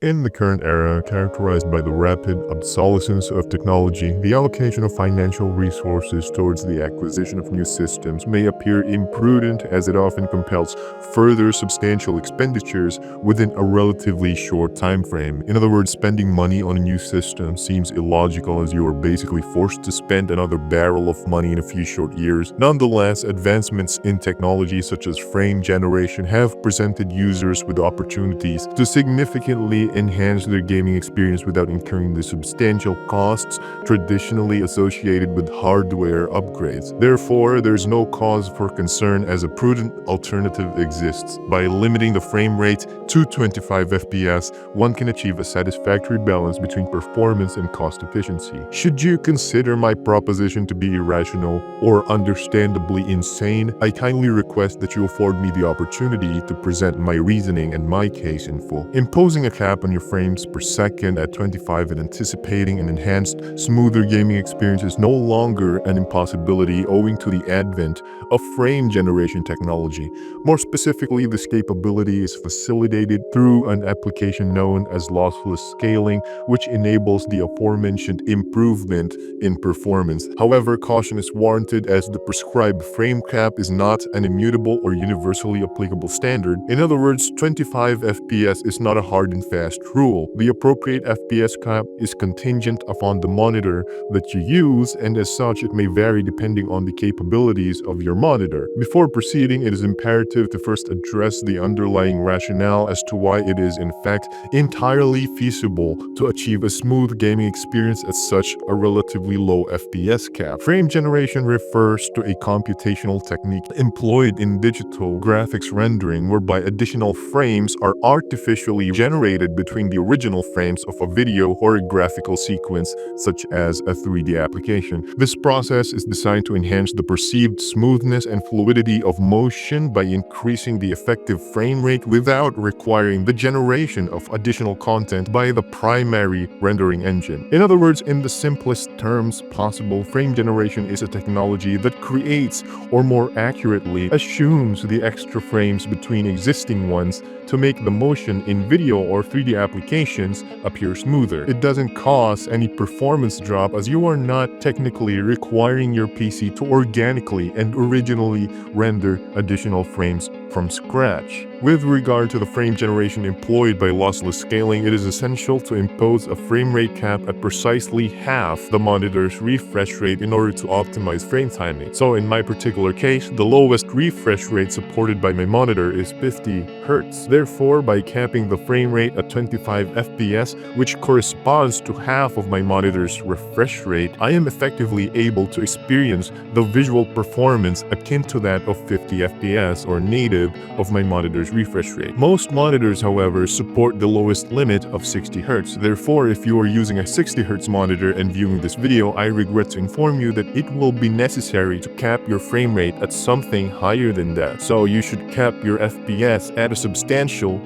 In the current era, characterized by the rapid obsolescence of technology, the allocation of financial resources towards the acquisition of new systems may appear imprudent as it often compels further substantial expenditures within a relatively short time frame. In other words, spending money on a new system seems illogical as you are basically forced to spend another barrel of money in a few short years. Nonetheless, advancements in technology such as frame generation have presented users with opportunities to significantly enhance their gaming experience without incurring the substantial costs traditionally associated with hardware upgrades. Therefore, there's no cause for concern as a prudent alternative exists. By limiting the frame rate to 25 FPS, one can achieve a satisfactory balance between performance and cost efficiency. Should you consider my proposition to be irrational or understandably insane, I kindly request that you afford me the opportunity to present my reasoning and my case in full. Imposing a cap on your frames per second at 25 and anticipating an enhanced, smoother gaming experience is no longer an impossibility owing to the advent of frame generation technology. More specifically, this capability is facilitated through an application known as lossless scaling, which enables the aforementioned improvement in performance. However, caution is warranted as the prescribed frame cap is not an immutable or universally applicable standard. In other words, 25 FPS is not a hard and fast rule. The appropriate FPS cap is contingent upon the monitor that you use, and as such it may vary depending on the capabilities of your monitor. Before proceeding, it is imperative to first address the underlying rationale as to why it is in fact entirely feasible to achieve a smooth gaming experience at such a relatively low FPS cap. Frame generation refers to a computational technique employed in digital graphics rendering whereby additional frames are artificially generated between the original frames of a video or a graphical sequence, such as a 3D application. This process is designed to enhance the perceived smoothness and fluidity of motion by increasing the effective frame rate without requiring the generation of additional content by the primary rendering engine. In other words, in the simplest terms possible, frame generation is a technology that creates, or more accurately, assumes the extra frames between existing ones to make the motion in video or 3D applications appear smoother. It doesn't cause any performance drop as you are not technically requiring your PC to organically and originally render additional frames from scratch. With regard to the frame generation employed by lossless scaling, it is essential to impose a frame rate cap at precisely half the monitor's refresh rate in order to optimize frame timing. So in my particular case, the lowest refresh rate supported by my monitor is 50 Hz. Therefore, by capping the frame rate at 25 FPS, which corresponds to half of my monitor's refresh rate, I am effectively able to experience the visual performance akin to that of 50 FPS or native of my monitor's refresh rate. Most monitors, however, support the lowest limit of 60 Hz. Therefore, if you are using a 60 Hz monitor and viewing this video, I regret to inform you that it will be necessary to cap your frame rate at something higher than that. So you should cap your FPS at a substantial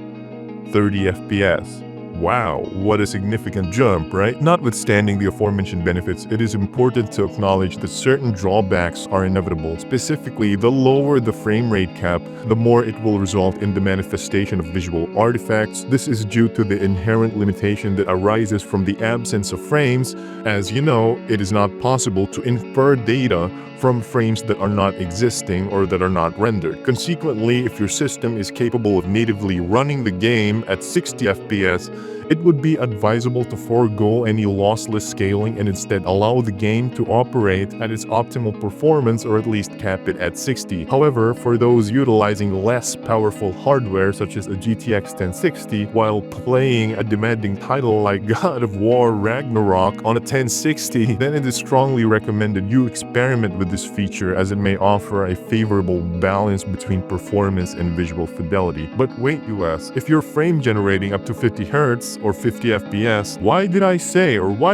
30 FPS. Wow, what a significant jump, right? Notwithstanding the aforementioned benefits, it is important to acknowledge that certain drawbacks are inevitable. Specifically, the lower the frame rate cap, the more it will result in the manifestation of visual artifacts. This is due to the inherent limitation that arises from the absence of frames. As you know, it is not possible to infer data from frames that are not existing or that are not rendered. Consequently, if your system is capable of natively running the game at 60 FPS, it would be advisable to forego any lossless scaling and instead allow the game to operate at its optimal performance or at least cap it at 60. However, for those utilizing less powerful hardware such as a GTX 1060 while playing a demanding title like God of War Ragnarok on a 1060, then it is strongly recommended you experiment with this feature as it may offer a favorable balance between performance and visual fidelity. But wait, you ask, if you're frame generating up to 50 Hz or 50 FPS, why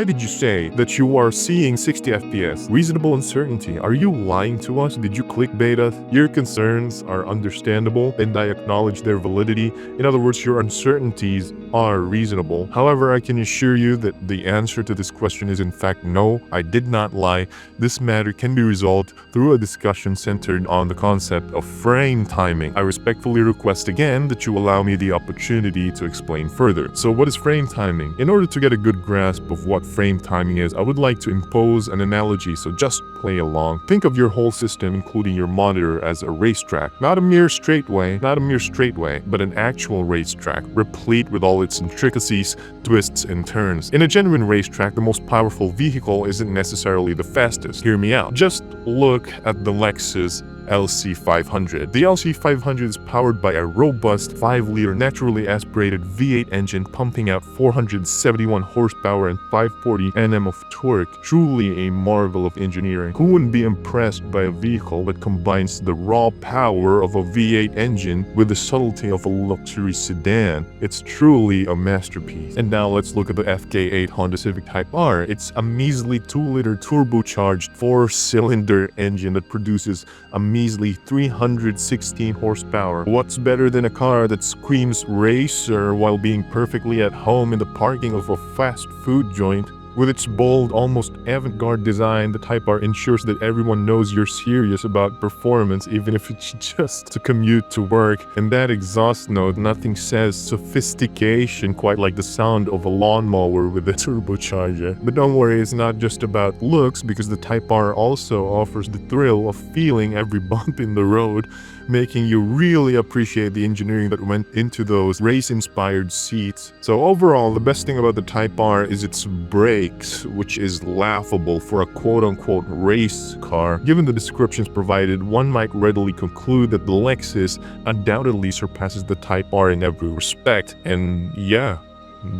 did you say that you are seeing 60 FPS? Reasonable uncertainty. Are you lying to us? Did you clickbait us? Your concerns are understandable and I acknowledge their validity. In other words, your uncertainties are reasonable. However, I can assure you that the answer to this question is in fact no, I did not lie. This matter can be resolved through a discussion centered on the concept of frame timing. I respectfully request again that you allow me the opportunity to explain further. So what what is frame timing? In order to get a good grasp of what frame timing is, I would like to impose an analogy, so just play along. Think of your whole system, including your monitor, as a racetrack. Not a mere straightway, but an actual racetrack, replete with all its intricacies, twists, and turns. In a genuine racetrack, the most powerful vehicle isn't necessarily the fastest. Hear me out. Just look at the Lexus LC500. The LC500 is powered by a robust 5-liter naturally aspirated V8 engine pumping out 471 horsepower and 540 Nm of torque. Truly a marvel of engineering. Who wouldn't be impressed by a vehicle that combines the raw power of a V8 engine with the subtlety of a luxury sedan? It's truly a masterpiece. And now let's look at the FK8 Honda Civic Type R. It's a measly 2-liter turbocharged 4-cylinder engine that produces a measly 316 horsepower. What's better than a car that screams racer while being perfectly at home in the parking of a fast food joint? With its bold, almost avant-garde design, the Type R ensures that everyone knows you're serious about performance, even if it's just to commute to work. And that exhaust note, nothing says sophistication quite like the sound of a lawnmower with a turbocharger. But don't worry, it's not just about looks, because the Type R also offers the thrill of feeling every bump in the road, making you really appreciate the engineering that went into those race-inspired seats. So overall, the best thing about the Type R is its brakes, which is laughable for a quote-unquote race car. Given the descriptions provided, one might readily conclude that the Lexus undoubtedly surpasses the Type R in every respect. And yeah,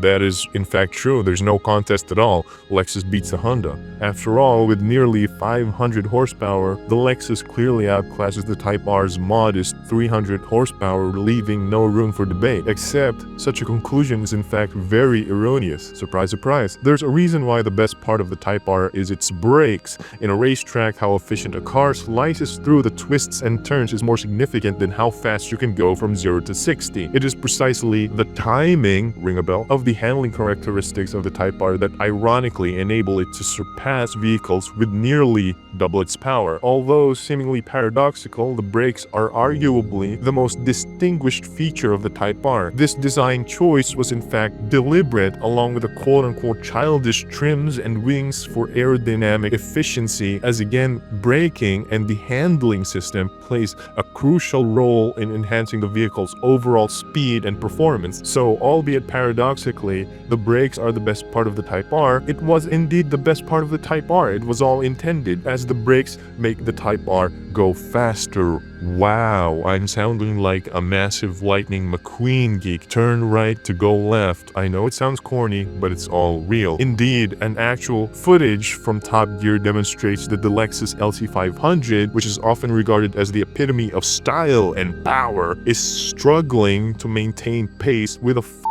that is in fact true. There's no contest at all. Lexus beats the Honda. After all, with nearly 500 horsepower, the Lexus clearly outclasses the Type R's modest 300 horsepower, leaving no room for debate. Except, such a conclusion is in fact very erroneous. Surprise, surprise. There's a reason why the best part of the Type R is its brakes. In a racetrack, how efficient a car slices through the twists and turns is more significant than how fast you can go from 0 to 60. It is precisely the timing, ring a bell, of the handling characteristics of the Type R that ironically enable it to surpass vehicles with nearly double its power. Although seemingly paradoxical, the brakes are arguably the most distinguished feature of the Type R. This design choice was in fact deliberate, along with the quote-unquote childish trims and wings for aerodynamic efficiency, as again, braking and the handling system plays a crucial role in enhancing the vehicle's overall speed and performance. So, albeit paradoxically, the brakes are the best part of the Type R, it was indeed the best part of the Type R. It was all intended, as the brakes make the Type R go faster. Wow, I'm sounding like a massive Lightning McQueen geek. Turn right to go left. I know it sounds corny, but it's all real. Indeed, an actual footage from Top Gear demonstrates that the Lexus LC500, which is often regarded as the epitome of style and power, is struggling to maintain pace with a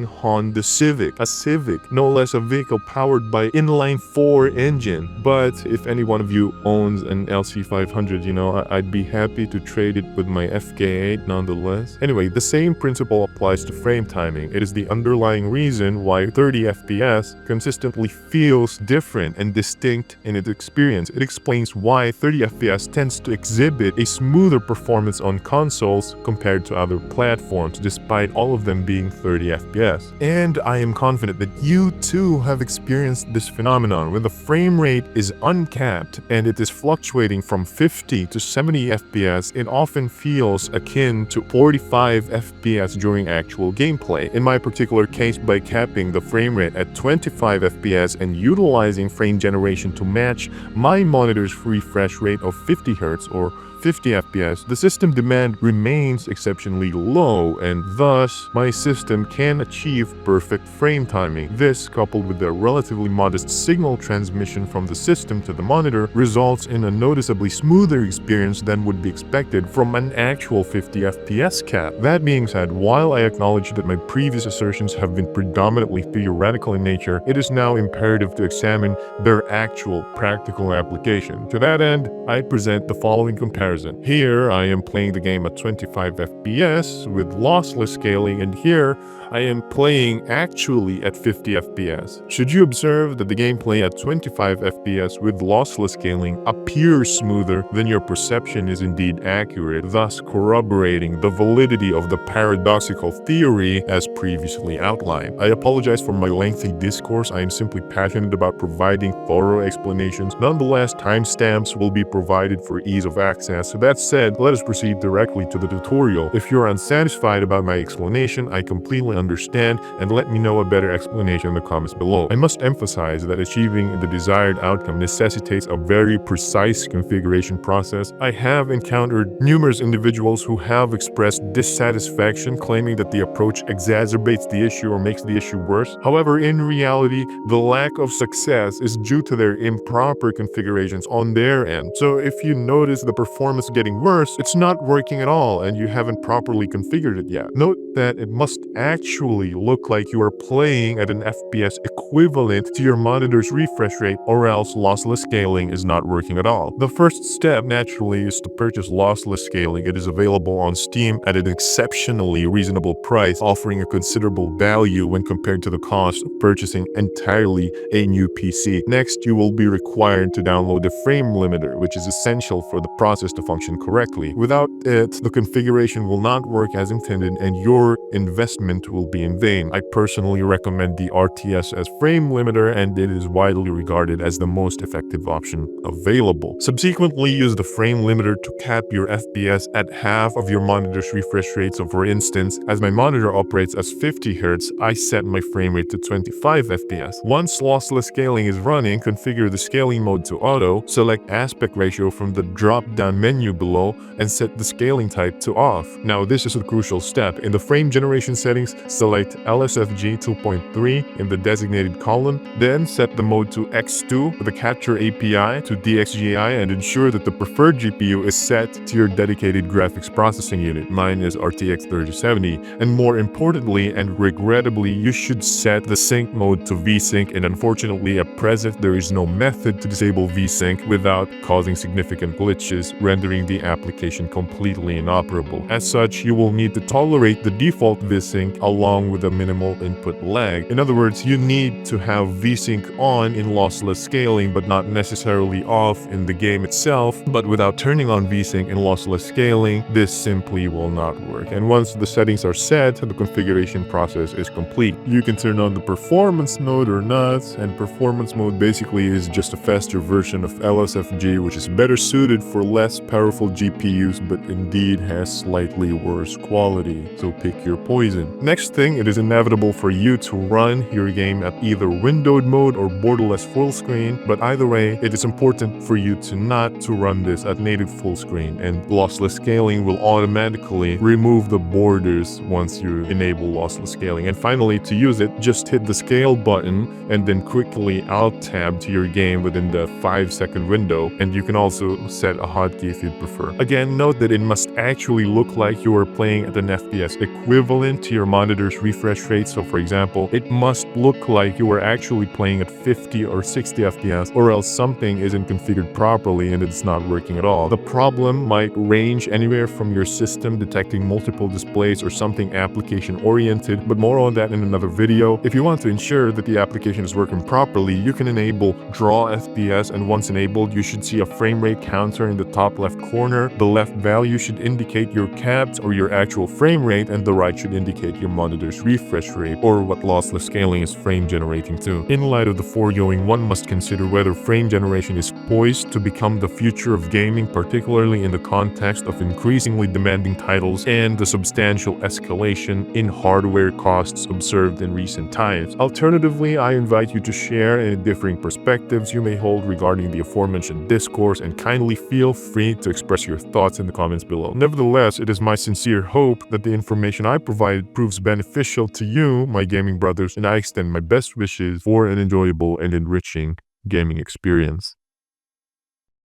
Honda Civic. A Civic, no less, a vehicle powered by inline-4 engine. But if any one of you owns an LC500, you know, I'd be happy to trade it with my FK8 nonetheless. Anyway, the same principle applies to frame timing. It is the underlying reason why 30 FPS consistently feels different and distinct in its experience. It explains why 30 FPS tends to exhibit a smoother performance on consoles compared to other platforms, despite all of them being 30 FPS. And I am confident that you too have experienced this phenomenon. When the frame rate is uncapped and it is fluctuating from 50 to 70 FPS, it often feels akin to 45 FPS during actual gameplay. In my particular case, by capping the frame rate at 25 FPS and utilizing frame generation to match my monitor's refresh rate of 50 Hz or 50 FPS, the system demand remains exceptionally low, and thus my system can achieve perfect frame timing. This, coupled with the relatively modest signal transmission from the system to the monitor, results in a noticeably smoother experience than would be expected from an actual 50 FPS cap. That being said, while I acknowledge that my previous assertions have been predominantly theoretical in nature, it is now imperative to examine their actual practical application. To that end, I present the following comparison. Here, I am playing the game at 25 FPS with lossless scaling, and here, I am playing actually at 50 FPS. Should you observe that the gameplay at 25 FPS with lossless scaling appears smoother, then your perception is indeed accurate, thus corroborating the validity of the paradoxical theory as previously outlined. I apologize for my lengthy discourse. I am simply passionate about providing thorough explanations. Nonetheless, timestamps will be provided for ease of access. So that said, let us proceed directly to the tutorial. If you're unsatisfied about my explanation, I completely understand, and let me know a better explanation in the comments below. I must emphasize that achieving the desired outcome necessitates a very precise configuration process. I have encountered numerous individuals who have expressed dissatisfaction, claiming that the approach exacerbates the issue or makes the issue worse. However, in reality, the lack of success is due to their improper configurations on their end. So if you notice the performance getting worse, it's not working at all and you haven't properly configured it yet. Note that it must actually look like you are playing at an FPS equivalent to your monitor's refresh rate, or else lossless scaling is not working at all. The first step naturally is to purchase lossless scaling. It is available on Steam at an exceptionally reasonable price, offering a considerable value when compared to the cost of purchasing entirely a new PC. Next, you will be required to download the frame limiter, which is essential for the process to function correctly. Without it, the configuration will not work as intended and your investment will be in vain. I personally recommend the RTSS frame limiter, and it is widely regarded as the most effective option available. Subsequently, use the frame limiter to cap your FPS at half of your monitor's refresh rate. So for instance, as my monitor operates as 50 Hz, I set my frame rate to 25 FPS. Once lossless scaling is running, configure the scaling mode to auto, select aspect ratio from the drop-down menu below, and set the scaling type to off. Now this is a crucial step. In the frame generation settings, select LSFG 2.3 in the designated column, then set the mode to X2, the capture API to DXGI, and ensure that the preferred GPU is set to your dedicated graphics processing unit. Mine is RTX 3070. And more importantly and regrettably, you should set the sync mode to VSync, and unfortunately at present there is no method to disable VSync without causing significant glitches, rendering the application completely inoperable. As such, you will need to tolerate the default VSync along with a minimal input lag. In other words, you need to have VSync on in lossless scaling but not necessarily off in the game itself. But without turning on VSync in lossless scaling, this simply will not work. And once the settings are set, the configuration process is complete. You can turn on the performance mode or not, and performance mode basically is just a faster version of LSFG, which is better suited for less powerful GPUs but indeed has slightly worse quality. So pick your poison. Next thing, it is inevitable for you to run your game at either windowed mode or borderless full screen, but either way, it is important for you to not to run this at native full screen, and lossless scaling will automatically remove the borders once you enable lossless scaling. And finally, to use it, just hit the scale button and then quickly alt tab to your game within the 5-second window, and you can also set a hotkey if you'd prefer. Again, note that it must actually look like you are playing at an FPS equivalent to your monitor's refresh rate. So for example, it must look like you are actually playing at 50 or 60 FPS, or else something isn't configured properly and it's not working at all. The problem might range anywhere from your system detecting multiple displays or something application oriented, but more on that in another video. If you want to ensure that the application is working properly, you can enable Draw FPS, and once enabled, you should see a frame rate counter in the top left corner. The left value should indicate your capped or your actual frame rate, and the right should indicate your monitor's refresh rate, or what lossless scaling is frame generating to. In light of the foregoing, one must consider whether frame generation is poised to become the future of gaming, particularly in the context of increasingly demanding titles and the substantial escalation in hardware costs observed in recent times. Alternatively, I invite you to share any differing perspectives you may hold regarding the aforementioned discourse, and kindly feel free to express your thoughts in the comments below. Nevertheless, it is my sincere hope that the information I provided proves beneficial to you, my gaming brothers, and I extend my best wishes for an enjoyable and enriching gaming experience.